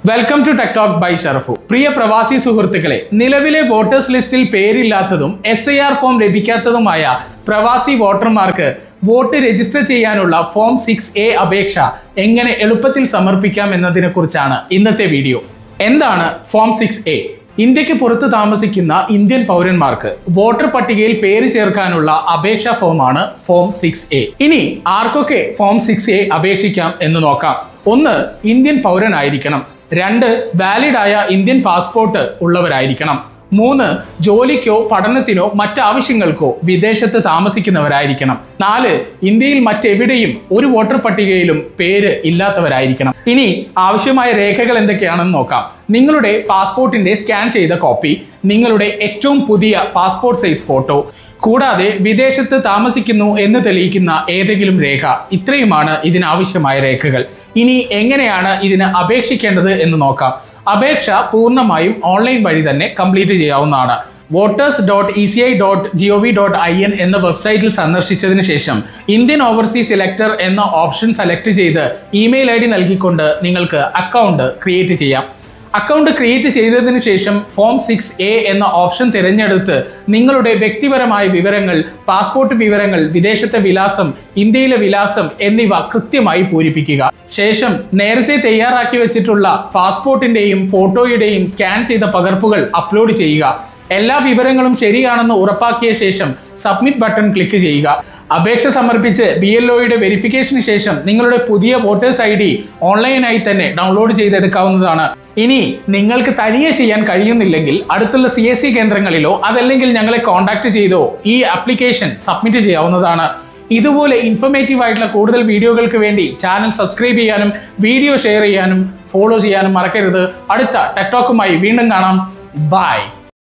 Welcome to tech talk by Sharafu. പ്രിയ പ്രവാസി സുഹൃത്തുക്കളെ, നിലവിലെ വോട്ടേഴ്സ് ലിസ്റ്റിൽ പേരില്ലാത്തതും SIR ഫോം ലഭിക്കാത്തതുമായ പ്രവാസി വോട്ടർമാർക്ക് വോട്ട് രജിസ്റ്റർ ചെയ്യാനുള്ള ഫോം 6A അപേക്ഷ എങ്ങനെ എളുപ്പത്തിൽ സമർപ്പിക്കാം എന്നതിനെ കുറിച്ചാണ് ഇന്നത്തെ വീഡിയോ. എന്താണ് ഫോം 6A? ഇന്ത്യക്ക് പുറത്ത് താമസിക്കുന്ന ഇന്ത്യൻ പൗരന്മാർക്ക് വോട്ടർ പട്ടികയിൽ പേര് ചേർക്കാനുള്ള അപേക്ഷാ ഫോമാണ് ഫോം 6A. ഇനി ആർക്കൊക്കെ ഫോം 6A അപേക്ഷിക്കാം എന്ന് നോക്കാം. 1. ഇന്ത്യൻ പൗരനായിരിക്കണം. 2. വാലിഡായ ഇന്ത്യൻ പാസ്പോർട്ട് ഉള്ളവരായിരിക്കണം. 3. ജോലിക്കോ പഠനത്തിനോ മറ്റാവശ്യങ്ങൾക്കോ വിദേശത്ത് താമസിക്കുന്നവരായിരിക്കണം. 4. ഇന്ത്യയിൽ മറ്റെവിടെയും ഒരു വോട്ടർ പട്ടികയിലും പേര് ഇല്ലാത്തവരായിരിക്കണം. ഇനി ആവശ്യമായ രേഖകൾ എന്തൊക്കെയാണെന്ന് നോക്കാം. നിങ്ങളുടെ പാസ്പോർട്ടിന്റെ സ്കാൻ ചെയ്ത കോപ്പി, നിങ്ങളുടെ ഏറ്റവും പുതിയ പാസ്പോർട്ട് സൈസ് ഫോട്ടോ, കൂടാതെ വിദേശത്ത് താമസിക്കുന്നു എന്ന് തെളിയിക്കുന്ന ഏതെങ്കിലും രേഖ. ഇത്രയുമാണ് ഇതിനാവശ്യമായ രേഖകൾ. ഇനി എങ്ങനെയാണ് ഇതിന് അപേക്ഷിക്കേണ്ടത് എന്ന് നോക്കാം. അപേക്ഷ പൂർണ്ണമായും ഓൺലൈൻ വഴി തന്നെ കംപ്ലീറ്റ് ചെയ്യാവുന്നതാണ്. voters.eci.gov.in എന്ന വെബ്സൈറ്റിൽ സന്ദർശിച്ചതിന് ശേഷം ഇന്ത്യൻ ഓവർസീസ് ഇലക്ടർ എന്ന ഓപ്ഷൻ സെലക്ട് ചെയ്ത് ഇമെയിൽ ID നൽകിക്കൊണ്ട് നിങ്ങൾക്ക് അക്കൗണ്ട് ക്രിയേറ്റ് ചെയ്യാം. അക്കൗണ്ട് ക്രിയേറ്റ് ചെയ്തതിന് ശേഷം ഫോം 6A എന്ന ഓപ്ഷൻ തിരഞ്ഞെടുത്ത് നിങ്ങളുടെ വ്യക്തിപരമായ വിവരങ്ങൾ, പാസ്പോർട്ട് വിവരങ്ങൾ, വിദേശത്തെ വിലാസം, ഇന്ത്യയിലെ വിലാസം എന്നിവ കൃത്യമായി പൂരിപ്പിക്കുക. ശേഷം നേരത്തെ തയ്യാറാക്കി വെച്ചിട്ടുള്ള പാസ്പോർട്ടിന്റെയും ഫോട്ടോയുടെയും സ്കാൻ ചെയ്ത പകർപ്പുകൾ അപ്ലോഡ് ചെയ്യുക. എല്ലാ വിവരങ്ങളും ശരിയാണെന്ന് ഉറപ്പാക്കിയ ശേഷം സബ്മിറ്റ് ബട്ടൺ ക്ലിക്ക് ചെയ്യുക. അപേക്ഷ സമർപ്പിച്ച് BLOയുടെ വെരിഫിക്കേഷന് ശേഷം നിങ്ങളുടെ പുതിയ വോട്ടേഴ്സ് ID ഓൺലൈനായി തന്നെ ഡൗൺലോഡ് ചെയ്തെടുക്കാവുന്നതാണ്. ഇനി നിങ്ങൾക്ക് തനിയെ ചെയ്യാൻ കഴിയുന്നില്ലെങ്കിൽ അടുത്തുള്ള CSC കേന്ദ്രങ്ങളിലോ അതല്ലെങ്കിൽ ഞങ്ങളെ കോൺടാക്ട് ചെയ്തോ ഈ ആപ്ലിക്കേഷൻ സബ്മിറ്റ് ചെയ്യാവുന്നതാണ്. ഇതുപോലെ ഇൻഫോർമേറ്റീവ് ആയിട്ടുള്ള കൂടുതൽ വീഡിയോകൾക്ക് വേണ്ടി ചാനൽ സബ്സ്ക്രൈബ് ചെയ്യാനും വീഡിയോ ഷെയർ ചെയ്യാനും ഫോളോ ചെയ്യാനും മറക്കരുത്. അടുത്ത ടെക് ടോക്കുമായി വീണ്ടും കാണാം. ബൈ.